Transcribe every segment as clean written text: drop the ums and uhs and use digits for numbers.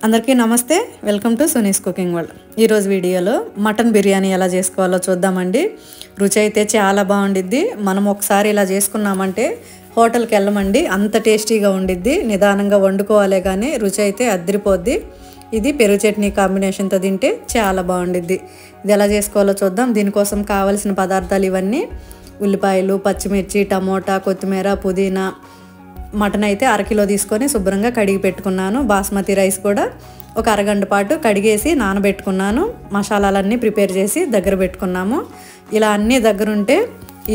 అందరికీ నమస్తే, welcome to Suni's cooking world. ఈరోజు వీడియోలో మటన్ బిర్యానీ ఎలా చేసుకోవాలో చూద్దామండి. రుచి అయితే చాలా బాగుండిద్ది. మనం ఒకసారి ఇలా చేసుకున్నామంటే హోటల్కి వెళ్ళమండి, అంత టేస్టీగా ఉండిద్ది. నిదానంగా వండుకోవాలే కానీ రుచి అయితే అద్దరిపోద్ది. ఇది పెరుగు చట్నీ కాంబినేషన్తో తింటే చాలా బాగుండిద్ది. ఇది ఎలా చేసుకోవాలో చూద్దాం. దీనికోసం కావాల్సిన పదార్థాలు ఇవన్నీ: ఉల్లిపాయలు, పచ్చిమిర్చి, టమోటా, కొత్తిమీర, పుదీనా. మటన్ అయితే అరకిలో తీసుకొని శుభ్రంగా కడిగి పెట్టుకున్నాను. బాస్మతి రైస్ కూడా ఒక అరగంట పాటు కడిగేసి నానబెట్టుకున్నాను. మసాలాలన్నీ ప్రిపేర్ చేసి దగ్గర పెట్టుకున్నాము. ఇలా అన్నీ దగ్గరుంటే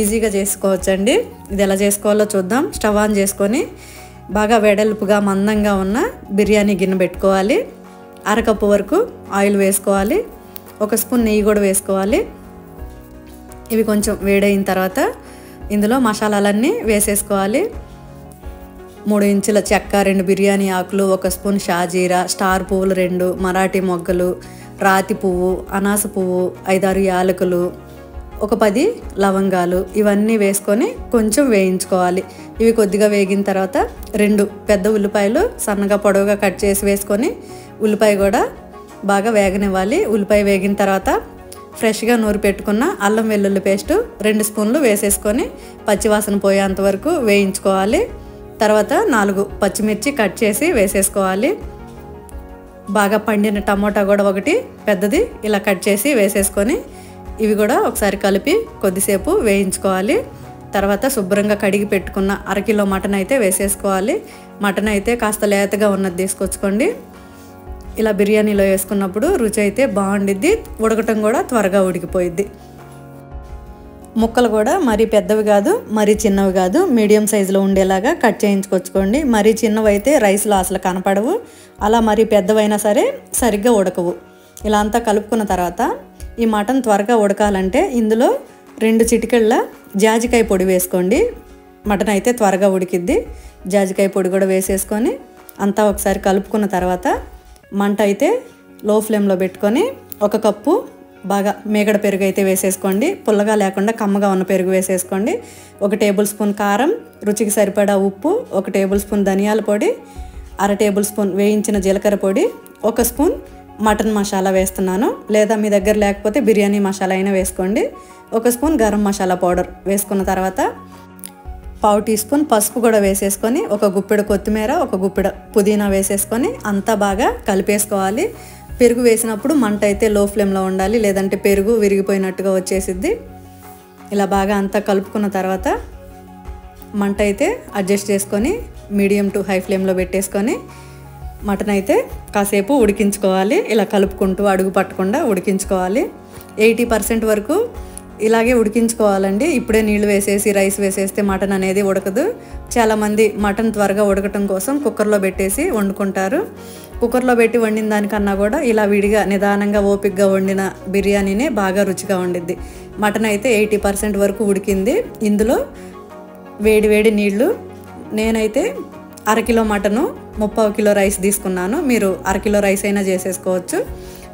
ఈజీగా చేసుకోవచ్చండి. ఇది ఎలా చేసుకోవాలో చూద్దాం. స్టవ్ ఆన్ చేసుకొని బాగా వెడల్పుగా మందంగా ఉన్న బిర్యానీ గిన్నె పెట్టుకోవాలి. అరకప్పు వరకు ఆయిల్ వేసుకోవాలి. ఒక స్పూన్ నెయ్యి కూడా వేసుకోవాలి. ఇవి కొంచెం వేడైన తర్వాత ఇందులో మసాలాలన్నీ వేసేసుకోవాలి. 3 ఇంచుల చెక్క, 2 బిర్యానీ ఆకులు, 1 స్పూన్ షాజీరా, స్టార్ పువ్వులు 2, మరాఠీ మొగ్గలు, రాతి పువ్వు, అనాస పువ్వు, 5-6 యాలకులు, ఒక 10 లవంగాలు ఇవన్నీ వేసుకొని కొంచెం వేయించుకోవాలి. ఇవి కొద్దిగా వేగిన తర్వాత 2 పెద్ద ఉల్లిపాయలు సన్నగా పొడవుగా కట్ చేసి వేసుకొని ఉల్లిపాయ కూడా బాగా వేగనివ్వాలి. ఉల్లిపాయ వేగిన తర్వాత ఫ్రెష్గా నూరి పెట్టుకున్న అల్లం వెల్లుల్లి పేస్టు 2 స్పూన్లు వేసేసుకొని పచ్చివాసన పోయేంత వరకు వేయించుకోవాలి. తర్వాత 4 పచ్చిమిర్చి కట్ చేసి వేసేసుకోవాలి. బాగా పండిన టమోటా కూడా ఒకటి పెద్దది ఇలా కట్ చేసి వేసేసుకొని ఇవి కూడా ఒకసారి కలిపి కొద్దిసేపు వేయించుకోవాలి. తర్వాత శుభ్రంగా కడిగి పెట్టుకున్న అరకిలో మటన్ అయితే వేసేసుకోవాలి. మటన్ అయితే కాస్త లేతగా ఉన్నది తీసుకొచ్చుకోండి. ఇలా బిర్యానీలో వేసుకున్నప్పుడు రుచి అయితే బాగుండిద్ది. ఉడకటం కూడా త్వరగా ఉడికిపోయిద్ది. ముక్కలు కూడా మరీ పెద్దవి కాదు, మరీ చిన్నవి కాదు, మీడియం సైజులో ఉండేలాగా కట్ చేయించుకొచ్చుకోండి. మరీ చిన్నవి అయితే రైస్లో అసలు కనపడవు. అలా మరీ పెద్దవైనా సరే సరిగ్గా ఉడకవు. ఇలా అంతా కలుపుకున్న తర్వాత ఈ మటన్ త్వరగా ఉడకాలంటే ఇందులో 2 చిటికెళ్ళ జాజికాయ పొడి వేసుకోండి. మటన్ అయితే త్వరగా ఉడికిద్ది. జాజికాయ పొడి కూడా వేసేసుకొని అంతా ఒకసారి కలుపుకున్న తర్వాత మంట అయితే లో ఫ్లేమ్లో పెట్టుకొని 1 కప్పు బాగా మేగడ పెరుగు అయితే వేసేసుకోండి. పుల్లగా లేకుండా కమ్మగా ఉన్న పెరుగు వేసేసుకోండి. 1 టేబుల్ స్పూన్ కారం, రుచికి సరిపడా ఉప్పు, 1 టేబుల్ స్పూన్ ధనియాల పొడి, 1/2 టేబుల్ స్పూన్ వేయించిన జీలకర్ర పొడి, 1 స్పూన్ మటన్ మసాలా వేస్తున్నాను. లేదా మీ దగ్గర లేకపోతే బిర్యానీ మసాలా అయినా వేసుకోండి. 1 స్పూన్ గరం మసాలా పౌడర్ వేసుకున్న తర్వాత 1/2 టీ స్పూన్ పసుపు కూడా వేసేసుకొని 1 గుప్పెడు కొత్తిమీర, 1 గుప్పెడు పుదీనా వేసేసుకొని అంతా బాగా కలిపేసుకోవాలి. పెరుగు వేసినప్పుడు మంట అయితే లో ఫ్లేమ్లో ఉండాలి, లేదంటే పెరుగు విరిగిపోయినట్టుగా వచ్చేసిద్ది. ఇలా బాగా అంతా కలుపుకున్న తర్వాత మంట అయితే అడ్జస్ట్ చేసుకొని మీడియం టు హై ఫ్లేమ్లో పెట్టేసుకొని మటన్ అయితే కాసేపు ఉడికించుకోవాలి. ఇలా కలుపుకుంటూ అడుగు పట్టకుండా ఉడికించుకోవాలి. 80% వరకు ఇలాగే ఉడికించుకోవాలండి. ఇప్పుడే నీళ్లు వేసేసి రైస్ వేసేస్తే మటన్ అనేది ఉడకదు. చాలామంది మటన్ త్వరగా ఉడకటం కోసం కుక్కర్లో పెట్టేసి వండుకుంటారు. కుక్కర్లో పెట్టి వండిన దానికన్నా కూడా ఇలా విడిగా నిదానంగా ఓపికగా వండిన బిర్యానీనే బాగా రుచిగా ఉండిద్ది. మటన్ అయితే 80% వరకు ఉడికింది. ఇందులో వేడి నీళ్లు, నేనైతే అరకిలో మటను 3/4 కిలో రైస్ తీసుకున్నాను. మీరు అరకిలో రైస్ అయినా చేసేసుకోవచ్చు.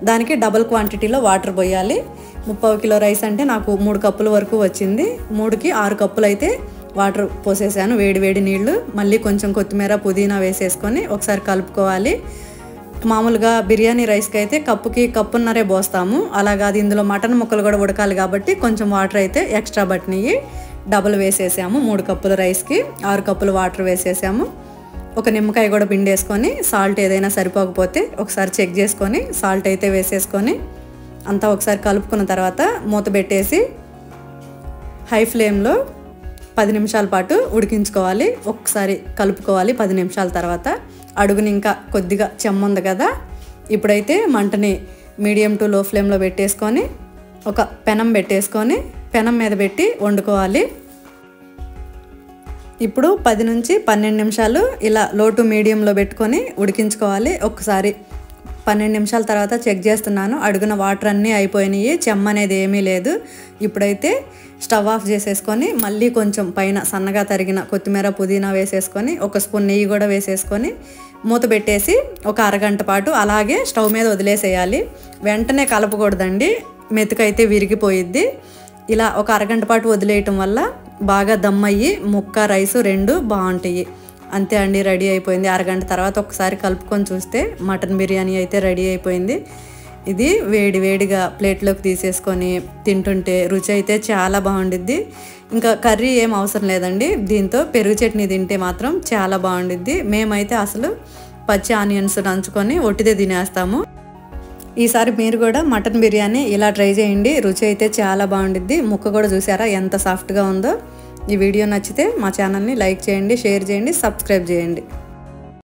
దానికి డబుల్ క్వాంటిటీలో వాటర్ పోయాలి. 3/4 కిలో రైస్ అంటే నాకు 3 కప్పుల వరకు వచ్చింది. 3కి 6 కప్పులు అయితే వాటర్ పోసేసాను. వేడి నీళ్లు, మళ్ళీ కొంచెం కొత్తిమీర, పుదీనా వేసేసుకొని ఒకసారి కలుపుకోవాలి. మామూలుగా బిర్యానీ రైస్కి అయితే కప్పుకి కప్పున్నరే పోస్తాము. అలా కాదు, ఇందులో మటన్ ముక్కలు కూడా ఉడకాలి కాబట్టి కొంచెం వాటర్ అయితే ఎక్స్ట్రా పట్టినవి డబుల్ వేసేసాము. 3 కప్పుల రైస్కి 6 కప్పులు వాటర్ వేసేసాము. 1 నిమ్మకాయ కూడా పిండేసుకొని సాల్ట్ ఏదైనా సరిపోకపోతే ఒకసారి చెక్ చేసుకొని సాల్ట్ అయితే వేసేసుకొని అంతా ఒకసారి కలుపుకున్న తర్వాత మూత పెట్టేసి హై ఫ్లేమ్లో 10 నిమిషాల పాటు ఉడికించుకోవాలి. ఒకసారి కలుపుకోవాలి. 10 నిమిషాల తర్వాత అడుగుని ఇంకా కొద్దిగా చెమ్ముంది కదా, ఇప్పుడైతే మంటని మీడియం టు లో ఫ్లేమ్లో పెట్టేసుకొని ఒక పెనం పెట్టేసుకొని పెనం మీద పెట్టి వండుకోవాలి. ఇప్పుడు 10 నుంచి 12 నిమిషాలు ఇలా లో టు మీడియంలో పెట్టుకొని ఉడికించుకోవాలి. ఒకసారి 12 నిమిషాల తర్వాత చెక్ చేస్తున్నాను. అడుగున వాటర్ అన్నీ అయిపోయినాయి, చెమ్మ అనేది ఏమీ లేదు. ఇప్పుడైతే స్టవ్ ఆఫ్ చేసేసుకొని మళ్ళీ కొంచెం పైన సన్నగా తరిగిన కొత్తిమీర, పుదీనా వేసేసుకొని 1 స్పూన్ నెయ్యి కూడా వేసేసుకొని మూత పెట్టేసి ఒక అరగంట పాటు అలాగే స్టవ్ మీద వదిలేసేయాలి. వెంటనే కలపకూడదండి, మెతుకైతే విరిగిపోయిద్ది. ఇలా ఒక అరగంట పాటు వదిలేయటం వల్ల బాగా దమ్ అయ్యి ముక్క రైసు 2 బాగుంటాయి. అంతే అండి, రెడీ అయిపోయింది. అరగంట తర్వాత ఒకసారి కలుపుకొని చూస్తే మటన్ బిర్యానీ అయితే రెడీ అయిపోయింది. ఇది వేడి వేడిగా ప్లేట్లోకి తీసేసుకొని తింటుంటే రుచి అయితే చాలా బాగుండిద్ది. ఇంకా కర్రీ ఏం అవసరం లేదండి, దీంతో పెరుగు చట్నీ తింటే మాత్రం చాలా బాగుండిద్ది. మేమైతే అసలు పచ్చి ఆనియన్స్ నంచుకొని ఒట్టిదే తినేస్తాము. ఈసారి మీరు కూడా మటన్ బిర్యానీ ఇలా ట్రై చేయండి, రుచి అయితే చాలా బాగుండిద్ది. ముక్క కూడా చూసారా ఎంత సాఫ్ట్గా ఉందో. ఈ వీడియో నచ్చితే మా ఛానల్ని లైక్ చేయండి, షేర్ చేయండి, సబ్స్క్రైబ్ చేయండి.